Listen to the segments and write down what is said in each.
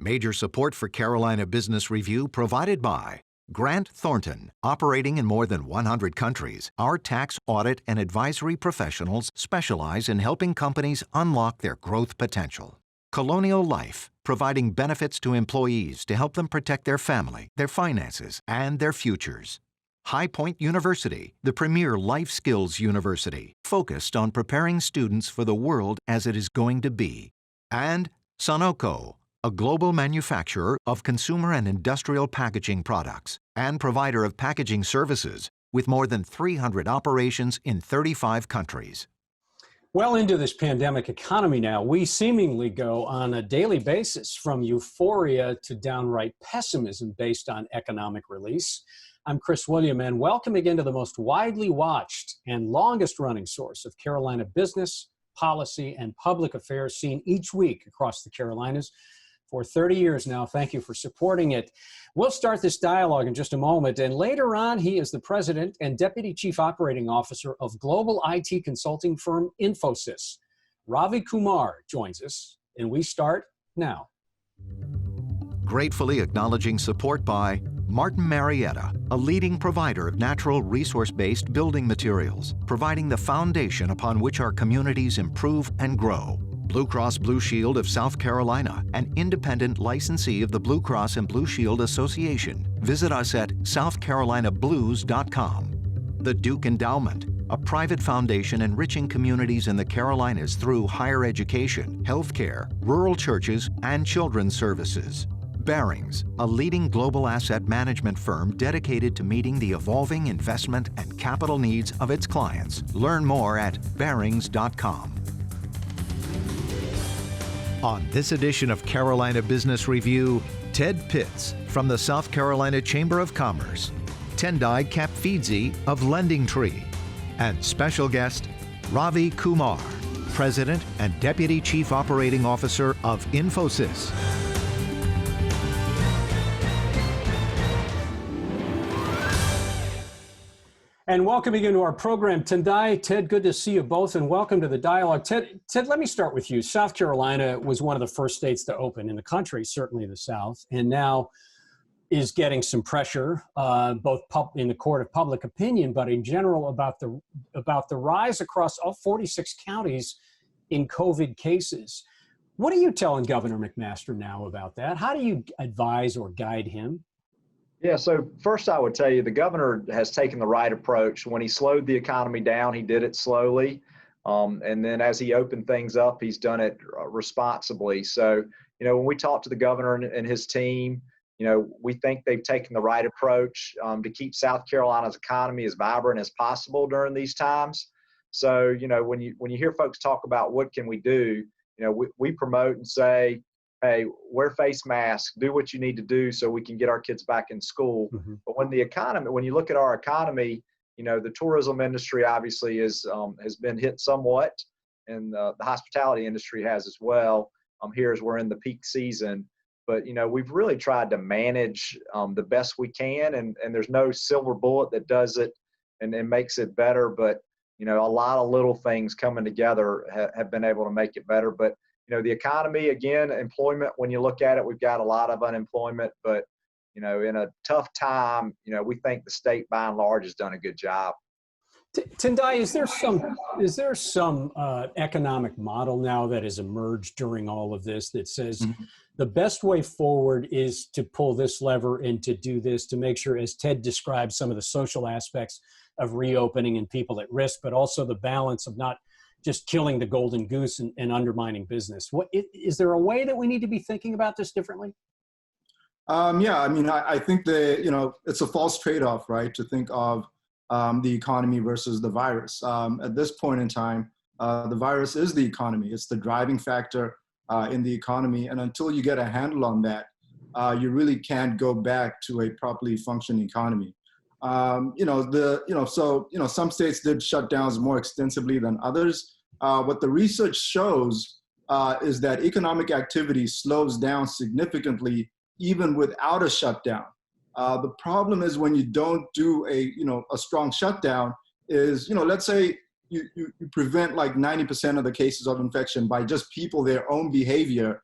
Major support for Carolina Business Review provided by Grant Thornton. Operating in more than 100 countries, our tax, audit, and advisory professionals specialize in helping companies unlock their growth potential. Colonial Life, providing benefits to employees to help them protect their family, their finances, and their futures. High Point University, the premier life skills university, focused on preparing students for the world as it is going to be. And Sunoco, a global manufacturer of consumer and industrial packaging products and provider of packaging services with more than 300 operations in 35 countries. Well into this pandemic economy now, we seemingly go on a daily basis from euphoria to downright pessimism based on economic release. I'm Chris William, and welcome again to the most widely watched and longest running source of Carolina business, policy, and public affairs seen each week across the Carolinas. For 30 years now. Thank you for supporting it. We'll start this dialogue in just a moment, and later on, he is the president and deputy chief operating officer of global IT consulting firm Infosys. Ravi Kumar joins us, and we start now. Gratefully acknowledging support by Martin Marietta, a leading provider of natural resource-based building materials, providing the foundation upon which our communities improve and grow. Blue Cross Blue Shield of South Carolina, an independent licensee of the Blue Cross and Blue Shield Association. Visit us at southcarolinablues.com. The Duke Endowment, a private foundation enriching communities in the Carolinas through higher education, healthcare, rural churches, and children's services. Barings, a leading global asset management firm dedicated to meeting the evolving investment and capital needs of its clients. Learn more at barings.com. On this edition of Carolina Business Review, Ted Pitts from the South Carolina Chamber of Commerce, Tendayi Kapfidze of LendingTree, and special guest Ravi Kumar, President and Deputy Chief Operating Officer of Infosys. And welcome again to our program. Tendayi, Ted, good to see you both, and welcome to the dialogue. Ted, let me start with you. South Carolina was one of the first states to open in the country, certainly the South, and now is getting some pressure, both in the court of public opinion, but in general about the rise across all 46 counties in COVID cases. What are you telling Governor McMaster now about that? How do you advise or guide him? Yeah, so first I would tell you the governor has taken the right approach. When he slowed the economy down, he did it slowly. And then as he opened things up, he's done it responsibly. So, when we talk to the governor and his team, we think they've taken the right approach to keep South Carolina's economy as vibrant as possible during these times. So, when you hear folks talk about what can we do, we promote and say, hey, wear face masks, do what you need to do so we can get our kids back in school. Mm-hmm. But when you look at our economy, the tourism industry obviously has been hit somewhat, and the hospitality industry has as well. Here as we're in the peak season. But, we've really tried to manage the best we can, and there's no silver bullet that does it and makes it better. But, a lot of little things coming together have been able to make it better. But, the economy, again, employment, when you look at it, we've got a lot of unemployment, but, in a tough time, we think the state by and large has done a good job. Tendayi, is there some economic model now that has emerged during all of this that says the best way forward is to pull this lever and to do this to make sure, as Ted described, some of the social aspects of reopening and people at risk, but also the balance of not just killing the golden goose and undermining business? Is there a way that we need to be thinking about this differently? Yeah, I think that, it's a false trade-off, right? To think of the economy versus the virus. At this point in time, the virus is the economy. It's the driving factor in the economy. And until you get a handle on that, you really can't go back to a properly functioning economy. Some states did shutdowns more extensively than others. What the research shows is that economic activity slows down significantly even without a shutdown. The problem is when you don't do a strong shutdown is, let's say you prevent like 90% of the cases of infection by just people, their own behavior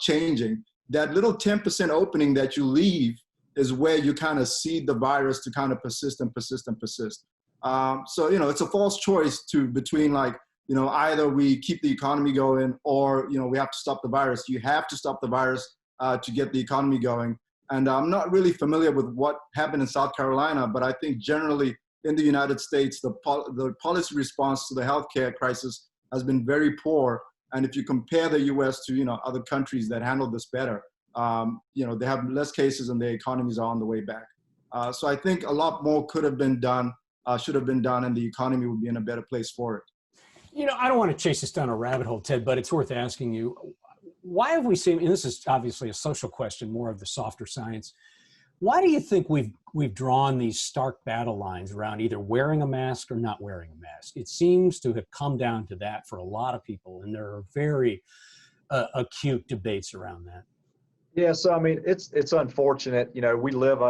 changing. that little 10% opening that you leave is where you kind of seed the virus to kind of persist and persist and persist. So, it's a false choice between like, either we keep the economy going or, we have to stop the virus. You have to stop the virus to get the economy going. And I'm not really familiar with what happened in South Carolina, but I think generally in the United States, the policy response to the healthcare crisis has been very poor. And if you compare the US to, other countries that handle this better, they have less cases and their economies are on the way back. So I think a lot more could have been done, should have been done, and the economy would be in a better place for it. I don't want to chase this down a rabbit hole, Ted, but it's worth asking you, why have we seen, and this is obviously a social question, more of the softer science, why do you think we've drawn these stark battle lines around either wearing a mask or not wearing a mask? It seems to have come down to that for a lot of people, and there are very acute debates around that. Yeah, so I mean, it's unfortunate. We live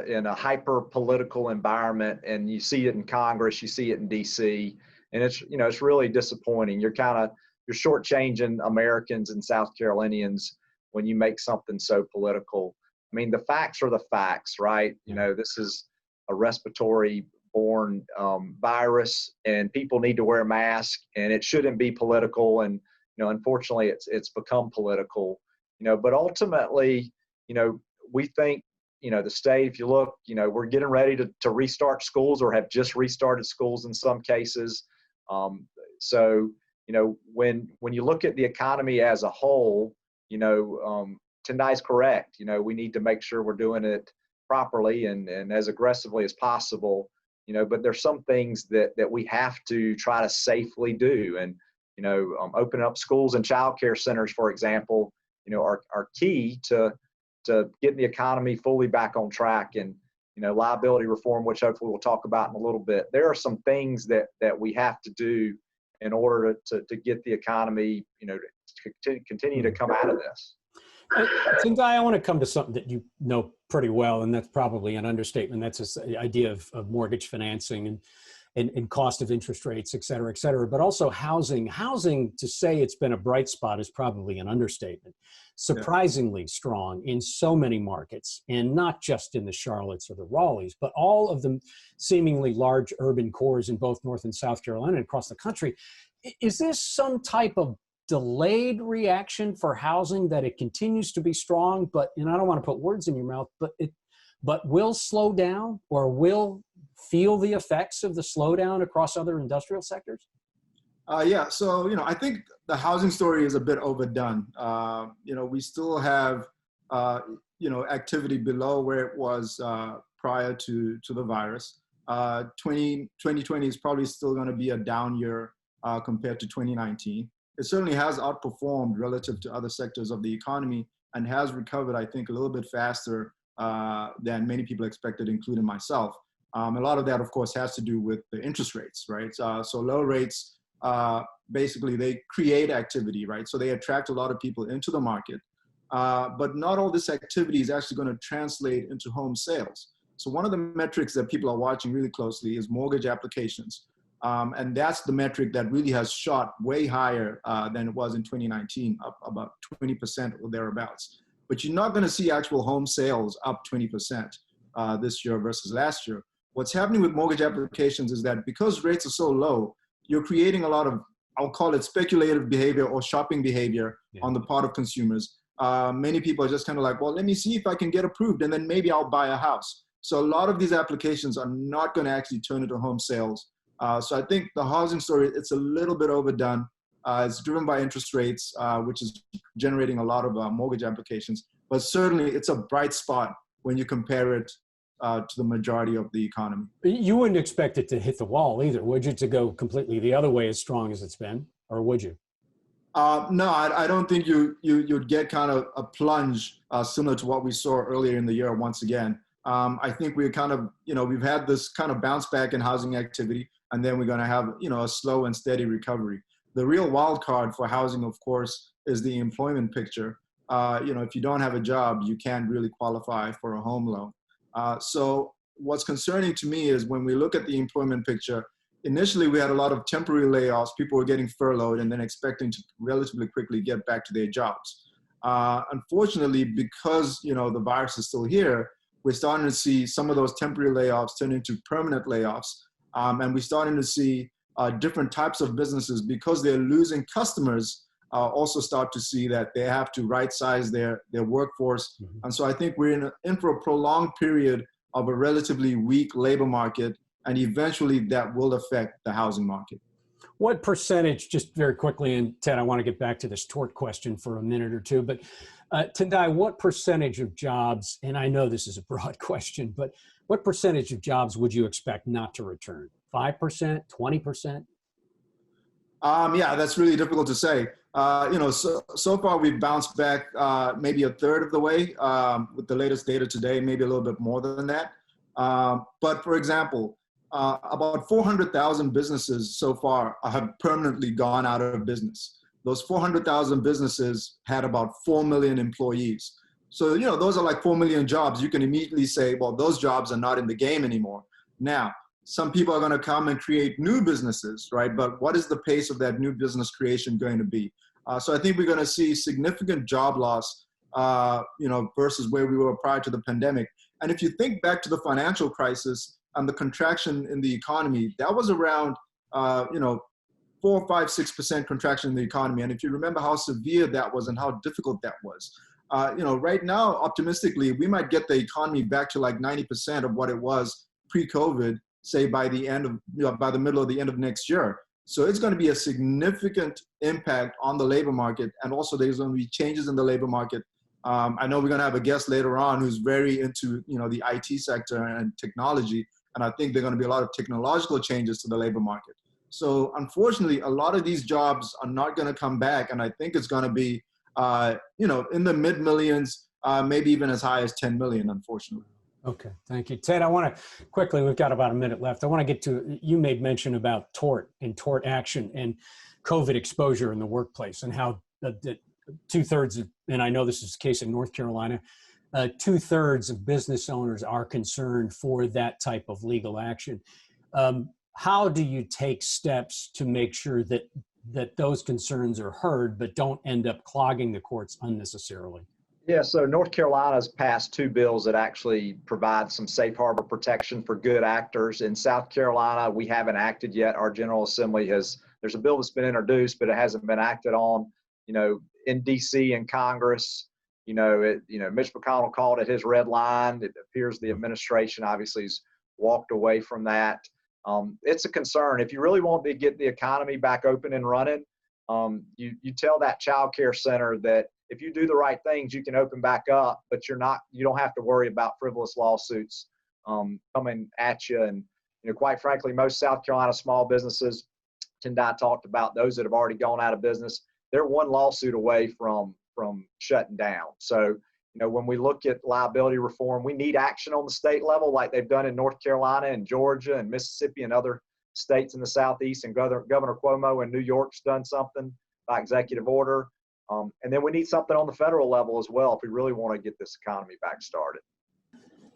in a hyper political environment, and you see it in Congress, you see it in D.C., and it's really disappointing. You're shortchanging Americans and South Carolinians when you make something so political. I mean, the facts are the facts, right? This is a respiratory-borne virus, and people need to wear a mask, and it shouldn't be political. And unfortunately, it's become political. But ultimately, we think, the state, if you look, we're getting ready to restart schools or have just restarted schools in some cases. So, when you look at the economy as a whole, Tendayi's correct. We need to make sure we're doing it properly and as aggressively as possible, but there's some things that we have to try to safely do. And, opening up schools and childcare centers, for example, are key to getting the economy fully back on track. And, liability reform, which hopefully we'll talk about in a little bit. There are some things that we have to do in order to get the economy, to continue to come out of this. Tendayi, I want to come to something that you know pretty well, and that's probably an understatement. That's this idea of mortgage financing and cost of interest rates, et cetera, but also housing. Housing, to say it's been a bright spot is probably an understatement. Surprisingly strong in so many markets, and not just in the Charlottes or the Raleighs, but all of the seemingly large urban cores in both North and South Carolina and across the country. Is this some type of delayed reaction for housing that it continues to be strong, but, and I don't want to put words in your mouth, but will slow down or will feel the effects of the slowdown across other industrial sectors? Yeah, so, I think the housing story is a bit overdone. We still have, activity below where it was prior to the virus. 2020 is probably still going to be a down year compared to 2019. It certainly has outperformed relative to other sectors of the economy and has recovered, I think, a little bit faster than many people expected, including myself. A lot of that, of course, has to do with the interest rates, right? So low rates, basically, they create activity, right? So they attract a lot of people into the market. But not all this activity is actually going to translate into home sales. So one of the metrics that people are watching really closely is mortgage applications. And that's the metric that really has shot way higher than it was in 2019, up about 20% or thereabouts. But you're not going to see actual home sales up 20% this year versus last year. What's happening with mortgage applications is that because rates are so low, you're creating a lot of, I'll call it speculative behavior or shopping behavior on the part of consumers. Many people are just kind of like, well, let me see if I can get approved and then maybe I'll buy a house. So a lot of these applications are not going to actually turn into home sales. So I think the housing story, it's a little bit overdone. It's driven by interest rates, which is generating a lot of mortgage applications. But certainly it's a bright spot when you compare it to the majority of the economy. You wouldn't expect it to hit the wall either, would you, to go completely the other way as strong as it's been, or would you? No, I don't think you'd get kind of a plunge similar to what we saw earlier in the year once again. I think we're kind of, we've had this kind of bounce back in housing activity, and then we're going to have, a slow and steady recovery. The real wild card for housing, of course, is the employment picture. If you don't have a job, you can't really qualify for a home loan. So what's concerning to me is when we look at the employment picture, initially we had a lot of temporary layoffs. People were getting furloughed and then expecting to relatively quickly get back to their jobs. Unfortunately, because the virus is still here, we're starting to see some of those temporary layoffs turn into permanent layoffs, and we're starting to see different types of businesses, because they're losing customers, also start to see that they have to right-size their workforce. Mm-hmm. And so I think we're in for a prolonged period of a relatively weak labor market, and eventually that will affect the housing market. What percentage, just very quickly, and Ted, I want to get back to this tort question for a minute or two, but Tendayi, what percentage of jobs, and I know this is a broad question, but what percentage of jobs would you expect not to return? 5%, 20%? Yeah, that's really difficult to say. So far we've bounced back maybe a third of the way with the latest data today, maybe a little bit more than that. But for example, about 400,000 businesses so far have permanently gone out of business. Those 400,000 businesses had about 4 million employees. So, those are like 4 million jobs. You can immediately say, well, those jobs are not in the game anymore. Now, some people are going to come and create new businesses, right? But what is the pace of that new business creation going to be? So I think we're going to see significant job loss, versus where we were prior to the pandemic. And if you think back to the financial crisis and the contraction in the economy, that was around, 4, 5, 6% contraction in the economy. And if you remember how severe that was and how difficult that was, right now, optimistically, we might get the economy back to like 90% of what it was pre-COVID, say by the middle of the end of next year. So it's going to be a significant impact on the labor market. And also there's going to be changes in the labor market. I know we're going to have a guest later on who's very into, the IT sector and technology. And I think there are going to be a lot of technological changes to the labor market. So unfortunately, a lot of these jobs are not going to come back. And I think it's going to be, in the mid millions, maybe even as high as 10 million, unfortunately. Okay, thank you. Ted, I want to quickly, we've got about a minute left. I want to get to, you made mention about tort and tort action and COVID exposure in the workplace, and how the 2/3 of, and I know this is the case in North Carolina, 2/3 of business owners are concerned for that type of legal action. How do you take steps to make sure that those concerns are heard, but don't end up clogging the courts unnecessarily? Yeah, so North Carolina's passed 2 bills that actually provide some safe harbor protection for good actors. In South Carolina, we haven't acted yet. Our General Assembly there's a bill that's been introduced, but it hasn't been acted on. In DC and Congress, Mitch McConnell called it his red line. It appears the administration obviously has walked away from that. It's a concern. If you really want to get the economy back open and running, you tell that child care center that if you do the right things, you can open back up, but you don't have to worry about frivolous lawsuits coming at you. And quite frankly, most South Carolina small businesses, Tendayi talked about those that have already gone out of business, they're one lawsuit away from shutting down. So when we look at liability reform, we need action on the state level, like they've done in North Carolina and Georgia and Mississippi and other states in the Southeast, and Governor Cuomo in New York's done something by executive order. And then we need something on the federal level as well if we really want to get this economy back started.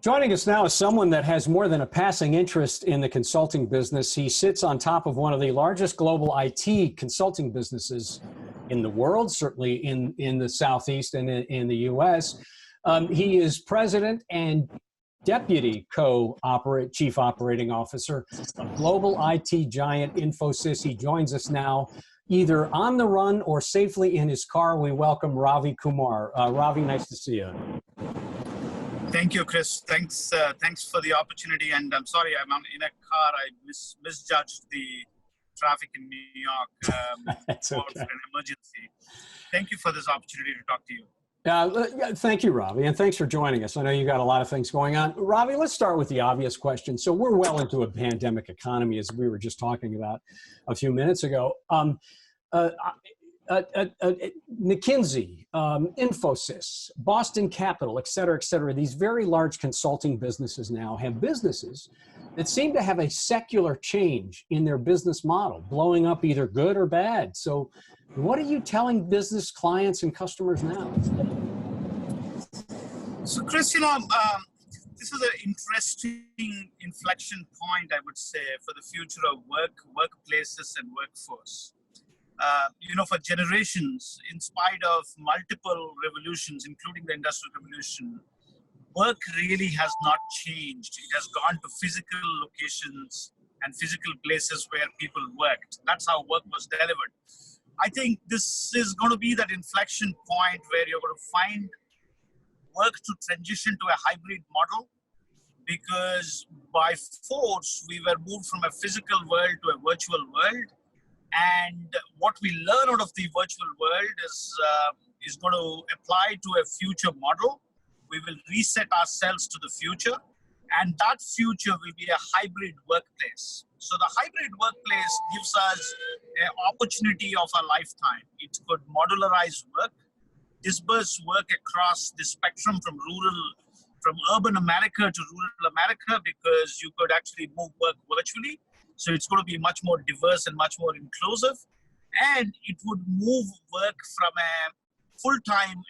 Joining us now is someone that has more than a passing interest in the consulting business. He sits on top of one of the largest global IT consulting businesses in the world, certainly in the Southeast and in the U.S. He is president and deputy chief operating officer of global IT giant Infosys. He joins us now either on the run or safely in his car. We welcome Ravi Kumar. Ravi, nice to see you. Thank you, Chris. Thanks for the opportunity. And I'm sorry, I'm in a car. I misjudged the traffic in New York That's okay. For an emergency. Thank you for this opportunity to talk to you. Thank you, Ravi, and thanks for joining us. I know you got a lot of things going on. Ravi, let's start with the obvious question. So we're well into a pandemic economy, as we were just talking about a few minutes ago. McKinsey, Infosys, Boston Capital, et cetera, these very large consulting businesses now have businesses that seem to have a secular change in their business model, blowing up either good or bad. So what are you telling business clients and customers now? So Chris, this is an interesting inflection point, I would say, for the future of workplaces and workforce. for generations, in spite of multiple revolutions, including the Industrial Revolution, work really has not changed. It has gone to physical locations and physical places where people worked. That's how work was delivered. I think this is going to be that inflection point where you're going to find work to transition to a hybrid model, because by force, we were moved from a physical world to a virtual world. And what we learn out of the virtual world is going to apply to a future model. We will reset ourselves to the future, and that future will be a hybrid workplace. So the hybrid workplace gives us an opportunity of a lifetime. It could modularize work, disperse work across the spectrum from urban America to rural America, because you could actually move work virtually. So it's going to be much more diverse and much more inclusive. And it would move work from a full-time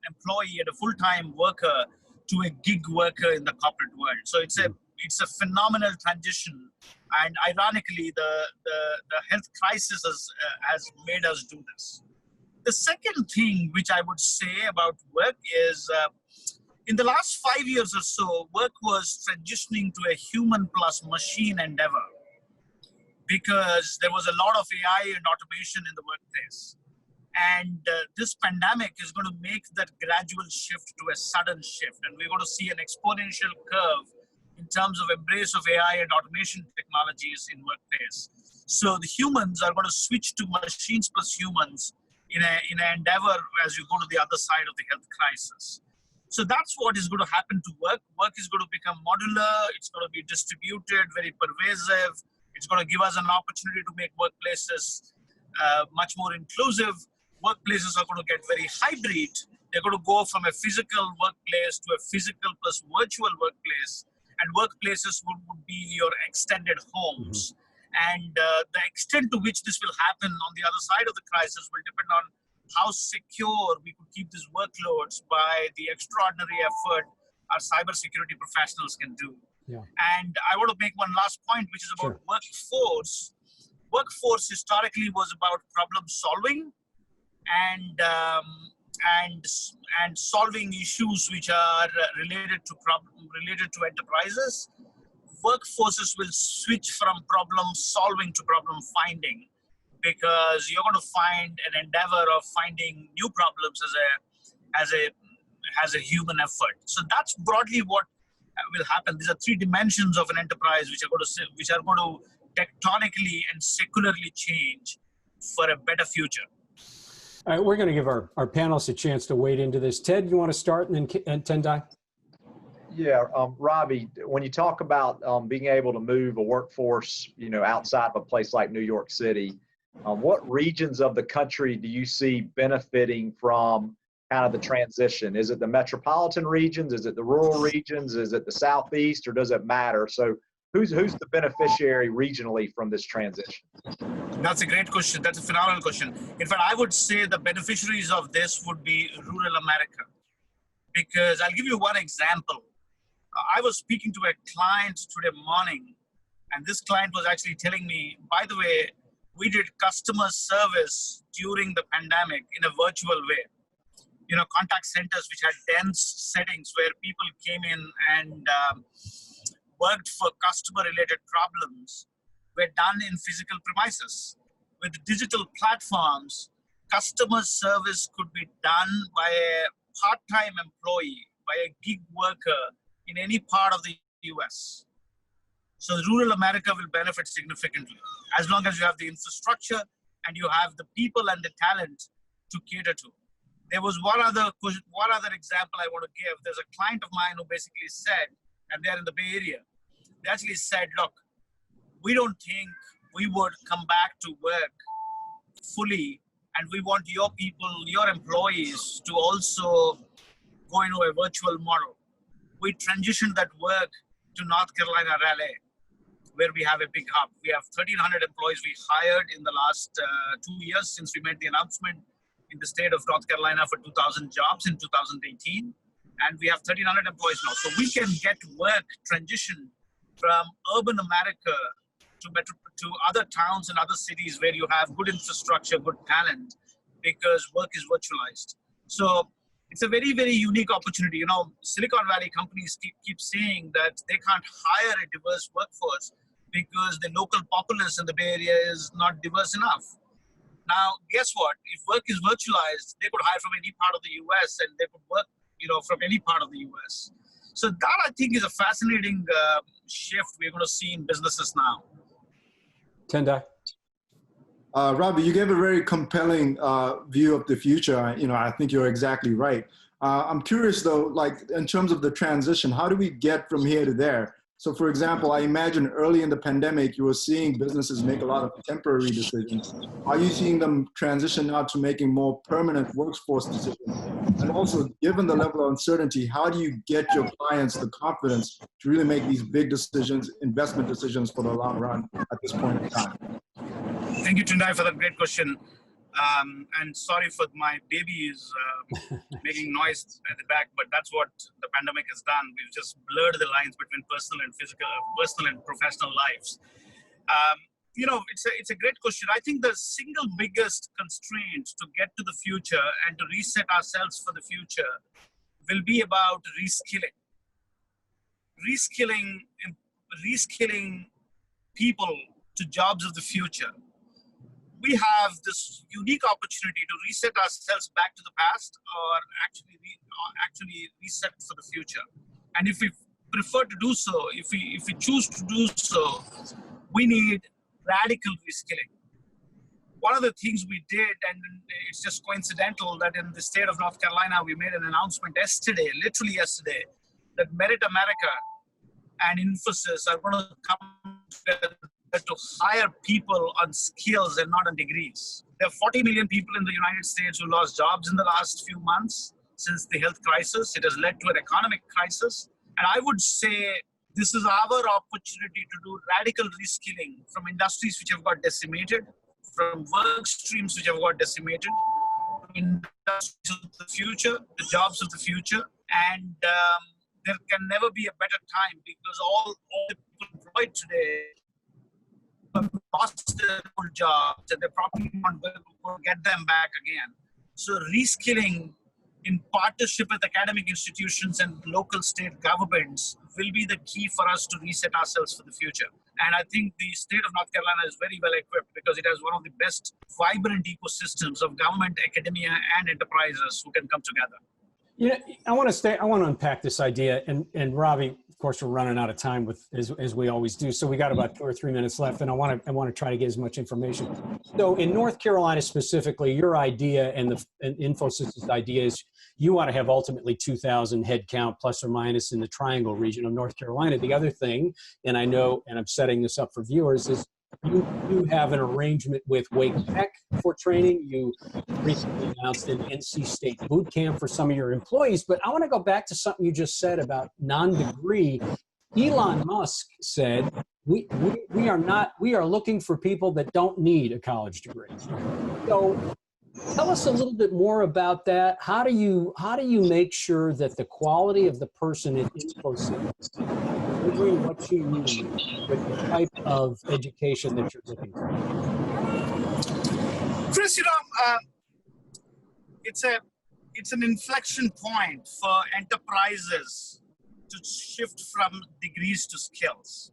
employee and a full-time worker to a gig worker in the corporate world. So it's a phenomenal transition. And ironically, the health crisis has made us do this. The second thing which I would say about work is in the last 5 years or so, work was transitioning to a human plus machine endeavor, because there was a lot of AI and automation in the workplace. And this pandemic is going to make that gradual shift to a sudden shift. And we're going to see an exponential curve in terms of embrace of AI and automation technologies in workplace. So the humans are going to switch to machines plus humans in an endeavor as you go to the other side of the health crisis. So that's what is going to happen to work. Work is going to become modular. It's going to be distributed, very pervasive. It's going to give us an opportunity to make workplaces much more inclusive. Workplaces are going to get very hybrid. They're going to go from a physical workplace to a physical plus virtual workplace. And workplaces would be your extended homes. And the extent to which this will happen on the other side of the crisis will depend on how secure we could keep these workloads by the extraordinary effort our cybersecurity professionals can do. Yeah. And I want to make one last point, which is about workforce. Workforce historically was about problem solving and solving issues which are related to enterprises. Workforces will switch from problem solving to problem finding, because you're going to find an endeavor of finding new problems as a human effort. So that's broadly what will happen. These are three dimensions of an enterprise which are going to tectonically and secularly change for a better future. All right, we're going to give our panelists a chance to wade into this. Ted, you want to start, and then Tendayi? Yeah, Ravi, when you talk about being able to move a workforce, outside of a place like New York City, what regions of the country do you see benefiting from kind of the transition? Is it the metropolitan regions? Is it the rural regions? Is it the Southeast, or does it matter? So who's the beneficiary regionally from this transition? That's a great question. That's a phenomenal question. In fact, I would say the beneficiaries of this would be rural America, because I'll give you one example. I was speaking to a client today morning, and this client was actually telling me, by the way, we did customer service during the pandemic in a virtual way. Contact centers which had dense settings where people came in and worked for customer-related problems were done in physical premises. With digital platforms, customer service could be done by a part-time employee, by a gig worker in any part of the US. So rural America will benefit significantly, as long as you have the infrastructure and you have the people and the talent to cater to. There was one other example I want to give. There's a client of mine who basically said, and they're in the Bay Area, they actually said, look, we don't think we would come back to work fully, and we want your people, your employees, to also go into a virtual model. We transitioned that work to North Carolina, Raleigh, where we have a big hub. We have 1,300 employees we hired in the last 2 years since we made the announcement in the state of North Carolina for 2,000 jobs in 2018. And we have 1,300 employees now. So we can get work transitioned from urban America to other towns and other cities where you have good infrastructure, good talent, because work is virtualized. So it's a very, very unique opportunity. You know, Silicon Valley companies keep saying that they can't hire a diverse workforce because the local populace in the Bay Area is not diverse enough. Now, guess what? If work is virtualized, they could hire from any part of the US and they could work, you know, from any part of the US. So that, I think, is a fascinating shift we're going to see in businesses now. Tendayi? Ravi, you gave a very compelling view of the future. You know, I think you're exactly right. I'm curious though, like in terms of the transition, how do we get from here to there? So for example, I imagine early in the pandemic, you were seeing businesses make a lot of temporary decisions. Are you seeing them transition now to making more permanent workforce decisions? And also, given the level of uncertainty, how do you get your clients the confidence to really make these big decisions, investment decisions for the long run at this point in time? Thank you, Tendayi, for that great question. And sorry for my baby is making noise at the back, but that's what the pandemic has done. We've just blurred the lines between personal and professional lives. You know, it's a great question. I think the single biggest constraint to get to the future and to reset ourselves for the future will be about reskilling. Reskilling people to jobs of the future. We have this unique opportunity to reset ourselves back to the past, or actually reset for the future. And if we prefer to do so, if we choose to do so, we need radical reskilling. One of the things we did, and it's just coincidental that in the state of North Carolina, we made an announcement yesterday, literally yesterday, that Merit America and Infosys are going to come together to hire people on skills and not on degrees. There are 40 million people in the United States who lost jobs in the last few months since the health crisis. It has led to an economic crisis. And I would say this is our opportunity to do radical reskilling from industries which have got decimated, from work streams which have got decimated, to industries of the future, the jobs of the future. And there can never be a better time, because all the people employed today have lost their old jobs and they probably won't be able to get them back again. So reskilling in partnership with academic institutions and local state governments will be the key for us to reset ourselves for the future. And I think the state of North Carolina is very well equipped because it has one of the best vibrant ecosystems of government, academia, and enterprises who can come together. You know, I want to unpack this idea, and Ravi, of course, we're running out of time as we always do. So we got about 2 or 3 minutes left, and I want to try to get as much information. So in North Carolina specifically, your idea and Infosys' idea is you want to have ultimately 2,000 head count plus or minus in the Triangle region of North Carolina. The other thing, and I know, and I'm setting this up for viewers, is you have an arrangement with Wake Tech for training. You recently announced an NC State boot camp for some of your employees. But I want to go back to something you just said about non-degree. Elon Musk said, we are looking for people that don't need a college degree. So tell us a little bit more about that. How do you make sure that the quality of the person at Infosys is delivering what you need with the type of education that you're looking for? Chris, you know, it's an inflection point for enterprises to shift from degrees to skills.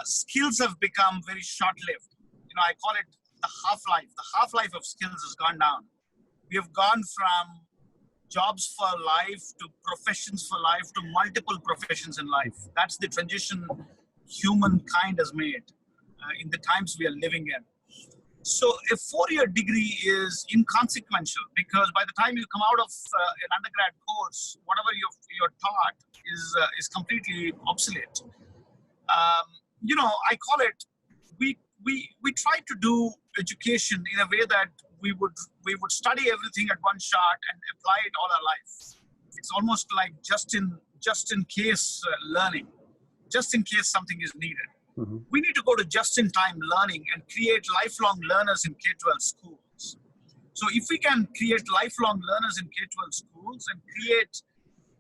Skills have become very short-lived. You know, I call it the half-life. The half-life of skills has gone down. We have gone from jobs for life to professions for life to multiple professions in life. That's the transition humankind has made in the times we are living in. So a 4-year degree is inconsequential, because by the time you come out of an undergrad course, whatever you're taught is completely obsolete. You know, I call it, we try to do education in a way that we would study everything at one shot and apply it all our life. It's almost like just in case learning, just in case something is needed. Mm-hmm. We need to go to just-in-time learning and create lifelong learners in K-12 schools. So if we can create lifelong learners in K-12 schools and create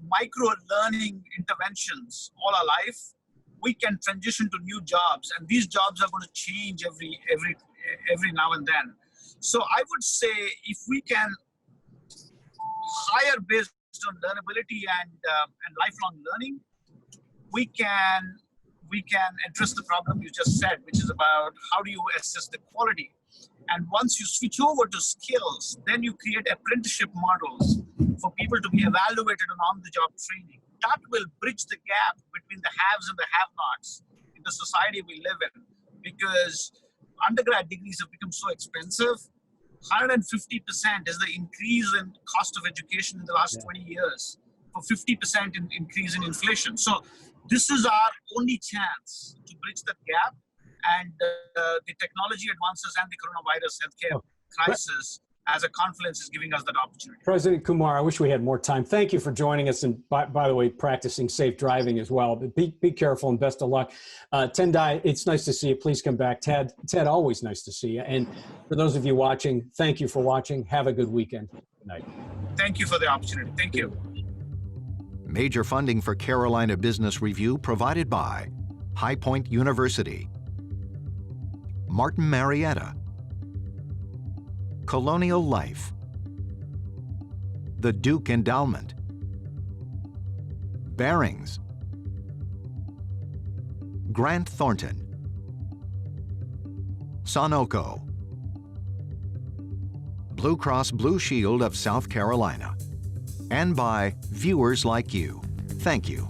micro-learning interventions all our life, we can transition to new jobs, and these jobs are going to change every now and then. So I would say if we can hire based on learnability and lifelong learning, we can address the problem you just said, which is about how do you assess the quality. And once you switch over to skills, then you create apprenticeship models for people to be evaluated on the-job training. That will bridge the gap between the haves and the have-nots in the society we live in, because undergrad degrees have become so expensive. 150% is the increase in cost of education in the last 20 years, for 50% increase in inflation. So this is our only chance to bridge that gap. And the technology advances and the coronavirus healthcare crisis as a confluence is giving us that opportunity. President Kumar, I wish we had more time. Thank you for joining us, and by the way, practicing safe driving as well. But be careful and best of luck. Tendayi, it's nice to see you. Please come back. Ted, always nice to see you. And for those of you watching, thank you for watching. Have a good weekend. Good night. Thank you for the opportunity. Thank you. Major funding for Carolina Business Review provided by High Point University, Martin Marietta, Colonial Life, the Duke Endowment, Barings, Grant Thornton, Sonoco, Blue Cross Blue Shield of South Carolina, and by viewers like you. Thank you.